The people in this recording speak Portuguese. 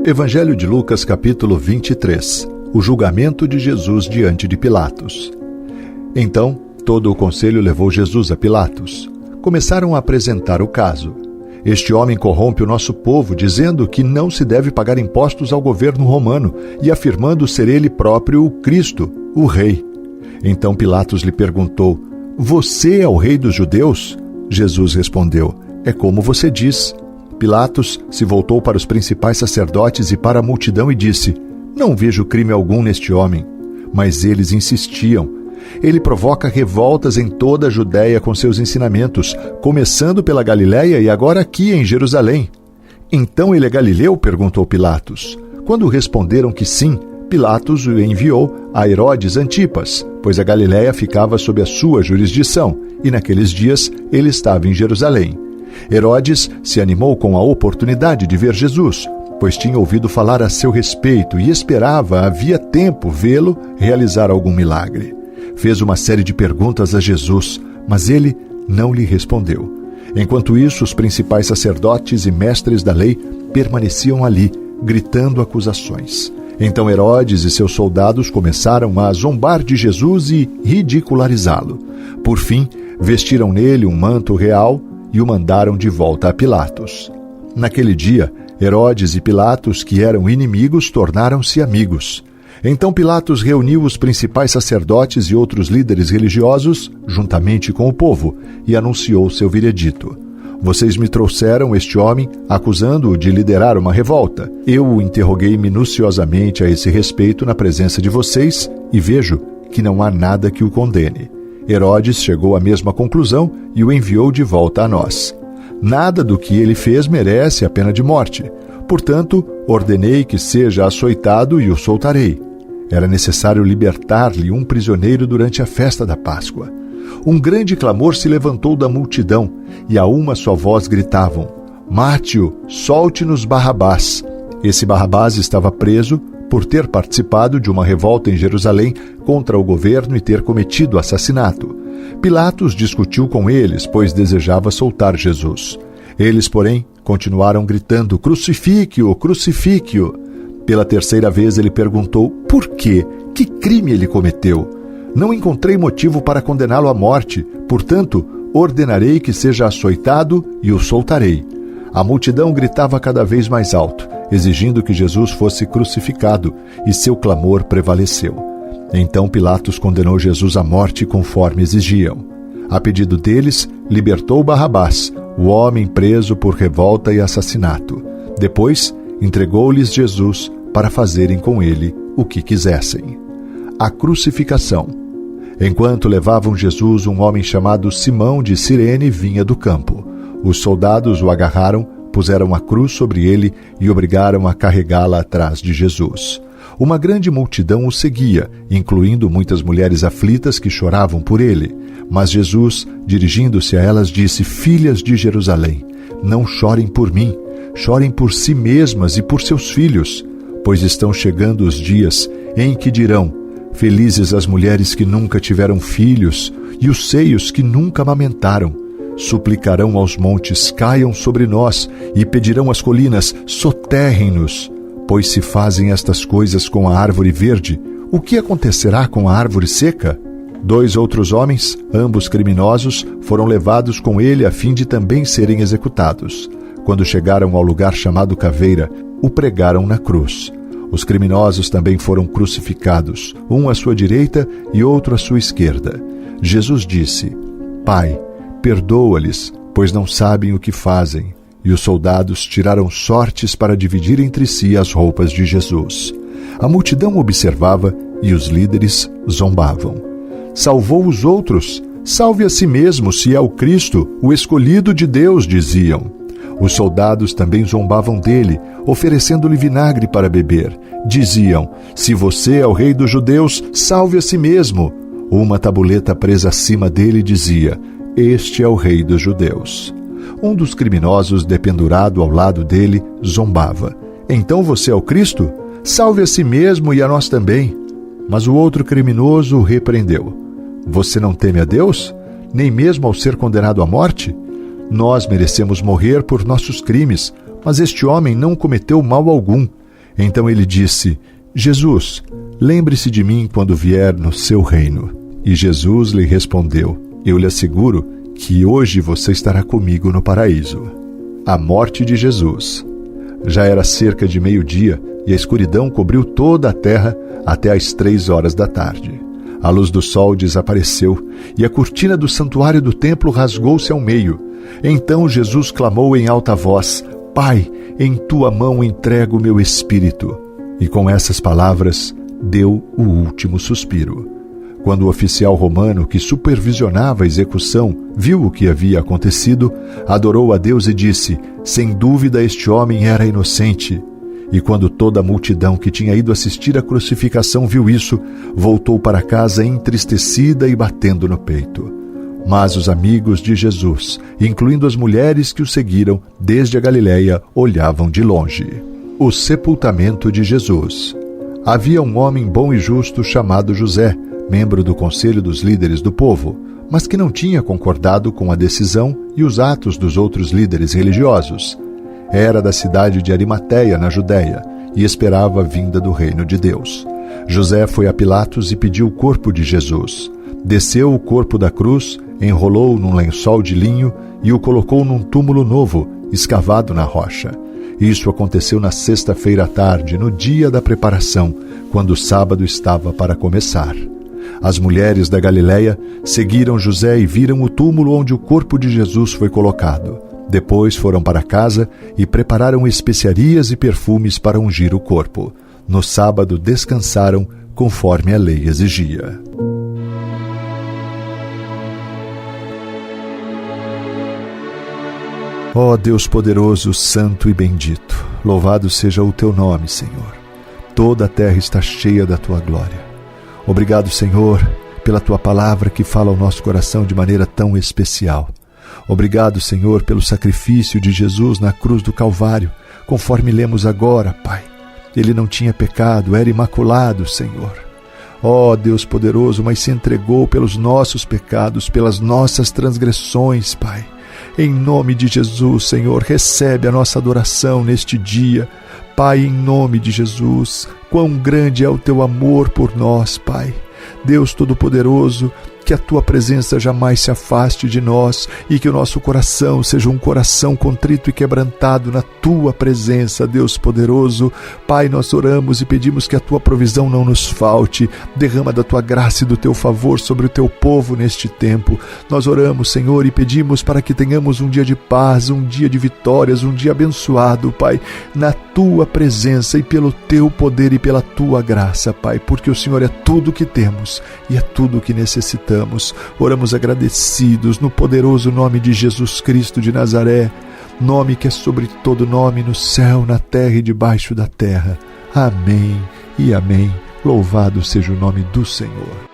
Evangelho de Lucas, capítulo 23. O julgamento de Jesus diante de Pilatos. Então, todo o conselho levou Jesus a Pilatos. Começaram a apresentar o caso. Este homem corrompe o nosso povo, dizendo que não se deve pagar impostos ao governo romano e afirmando ser ele próprio o Cristo, o rei. Então Pilatos lhe perguntou: "Você é o rei dos judeus?" Jesus respondeu: "É como você diz." Pilatos se voltou para os principais sacerdotes e para a multidão e disse: "Não vejo crime algum neste homem." Mas eles insistiam: "Ele provoca revoltas em toda a Judéia com seus ensinamentos, começando pela Galiléia e agora aqui em Jerusalém." "Então ele é galileu?" perguntou Pilatos. Quando responderam que sim, Pilatos o enviou a Herodes Antipas, pois a Galiléia ficava sob a sua jurisdição, e naqueles dias ele estava em Jerusalém. Herodes se animou com a oportunidade de ver Jesus, pois tinha ouvido falar a seu respeito e esperava havia tempo vê-lo realizar algum milagre. Fez uma série de perguntas a Jesus, mas ele não lhe respondeu. Enquanto isso, os principais sacerdotes e mestres da lei permaneciam ali, gritando acusações. Então Herodes e seus soldados começaram a zombar de Jesus e ridicularizá-lo. Por fim, vestiram nele um manto real e o mandaram de volta a Pilatos. Naquele dia, Herodes e Pilatos, que eram inimigos, tornaram-se amigos. Então Pilatos reuniu os principais sacerdotes e outros líderes religiosos, juntamente com o povo, e anunciou seu veredito: "Vocês me trouxeram este homem, acusando-o de liderar uma revolta. Eu o interroguei minuciosamente a esse respeito na presença de vocês, e vejo que não há nada que o condene." Herodes chegou à mesma conclusão e o enviou de volta a nós. Nada do que ele fez merece a pena de morte. Portanto, ordenei que seja açoitado e o soltarei. Era necessário libertar-lhe um prisioneiro durante a festa da Páscoa. Um grande clamor se levantou da multidão, e a uma só voz gritavam: "Mate-o, solte-nos Barrabás." Esse Barrabás estava preso por ter participado de uma revolta em Jerusalém contra o governo e ter cometido assassinato. Pilatos discutiu com eles, pois desejava soltar Jesus. Eles, porém, continuaram gritando: "Crucifique-o, crucifique-o." Pela terceira vez ele perguntou: "Por quê? Que crime ele cometeu?" "Não encontrei motivo para condená-lo à morte, portanto, ordenarei que seja açoitado e o soltarei." A multidão gritava cada vez mais alto, exigindo que Jesus fosse crucificado, e seu clamor prevaleceu. Então Pilatos condenou Jesus à morte conforme exigiam. A pedido deles, libertou Barrabás, o homem preso por revolta e assassinato. Depois, entregou-lhes Jesus para fazerem com ele o que quisessem. A crucificação. Enquanto levavam Jesus, um homem chamado Simão de Cirene vinha do campo. Os soldados o agarraram, puseram a cruz sobre ele e obrigaram a carregá-la atrás de Jesus. Uma grande multidão o seguia, incluindo muitas mulheres aflitas que choravam por ele. Mas Jesus, dirigindo-se a elas, disse: "Filhas de Jerusalém, não chorem por mim, chorem por si mesmas e por seus filhos, pois estão chegando os dias em que dirão: felizes as mulheres que nunca tiveram filhos e os seios que nunca amamentaram. Suplicarão aos montes: caiam sobre nós, e pedirão às colinas: soterrem-nos. Pois se fazem estas coisas com a árvore verde, o que acontecerá com a árvore seca?" 2 outros homens, ambos criminosos, foram levados com ele a fim de também serem executados. Quando chegaram ao lugar chamado Caveira, o pregaram na cruz. Os criminosos também foram crucificados, um à sua direita e outro à sua esquerda. Jesus disse: "Pai, perdoa-lhes, pois não sabem o que fazem." E os soldados tiraram sortes para dividir entre si as roupas de Jesus. A multidão observava e os líderes zombavam. "Salvou os outros? Salve a si mesmo, se é o Cristo, o escolhido de Deus", diziam. Os soldados também zombavam dele, oferecendo-lhe vinagre para beber. Diziam: "Se você é o rei dos judeus, salve a si mesmo." Uma tabuleta presa acima dele dizia: "Este é o rei dos judeus." Um dos criminosos, dependurado ao lado dele, zombava: "Então você é o Cristo? Salve a si mesmo e a nós também." Mas o outro criminoso o repreendeu: "Você não teme a Deus, nem mesmo ao ser condenado à morte? Nós merecemos morrer por nossos crimes, mas este homem não cometeu mal algum. Então ele disse: Jesus, lembre-se de mim quando vier no seu reino. E Jesus lhe respondeu: eu lhe asseguro que hoje você estará comigo no paraíso. A morte de Jesus. Já era cerca de meio-dia e a escuridão cobriu toda a terra até às 3 horas da tarde. A luz do sol desapareceu e a cortina do santuário do templo rasgou-se ao meio. Então Jesus clamou em alta voz: Pai, em tua mão entrego o meu espírito. E com essas palavras deu o último suspiro. Quando o oficial romano que supervisionava a execução viu o que havia acontecido, adorou a Deus e disse: sem dúvida este homem era inocente. E quando toda a multidão que tinha ido assistir à crucificação viu isso, voltou para casa entristecida e batendo no peito. Mas os amigos de Jesus, incluindo as mulheres que o seguiram desde a Galileia, olhavam de longe. O sepultamento de Jesus. Havia um homem bom e justo chamado José, membro do conselho dos líderes do povo, mas que não tinha concordado com a decisão e os atos dos outros líderes religiosos. Era da cidade de Arimateia, na Judéia, e esperava a vinda do reino de Deus. José foi a Pilatos e pediu o corpo de Jesus. Desceu o corpo da cruz, enrolou-o num lençol de linho e o colocou num túmulo novo, escavado na rocha. Isso aconteceu na sexta-feira à tarde, no dia da preparação, quando o sábado estava para começar. As mulheres da Galileia seguiram José e viram o túmulo onde o corpo de Jesus foi colocado. Depois foram para casa e prepararam especiarias e perfumes para ungir o corpo. No sábado descansaram, conforme a lei exigia. Ó Deus poderoso, santo e bendito, louvado seja o teu nome, Senhor. Toda a terra está cheia da tua glória. Obrigado, Senhor, pela tua palavra que fala ao nosso coração de maneira tão especial. Obrigado, Senhor, pelo sacrifício de Jesus na cruz do Calvário, conforme lemos agora, Pai. Ele não tinha pecado, era imaculado, Senhor. Ó Deus poderoso, mas se entregou pelos nossos pecados, pelas nossas transgressões, Pai. Em nome de Jesus, Senhor, recebe a nossa adoração neste dia. Pai, em nome de Jesus, quão grande é o teu amor por nós, Pai. Deus Todo-Poderoso, que a tua presença jamais se afaste de nós e que o nosso coração seja um coração contrito e quebrantado na tua presença, Deus poderoso. Pai, nós oramos e pedimos que a tua provisão não nos falte. Derrama da tua graça e do teu favor sobre o teu povo neste tempo. Nós oramos, Senhor, e pedimos para que tenhamos um dia de paz, um dia de vitórias, um dia abençoado, Pai, na tua presença e pelo teu poder e pela tua graça, Pai, porque o Senhor é tudo o que temos e é tudo o que necessitamos. Oramos agradecidos no poderoso nome de Jesus Cristo de Nazaré, nome que é sobre todo nome no céu, na terra e debaixo da terra. Amém e amém. Louvado seja o nome do Senhor.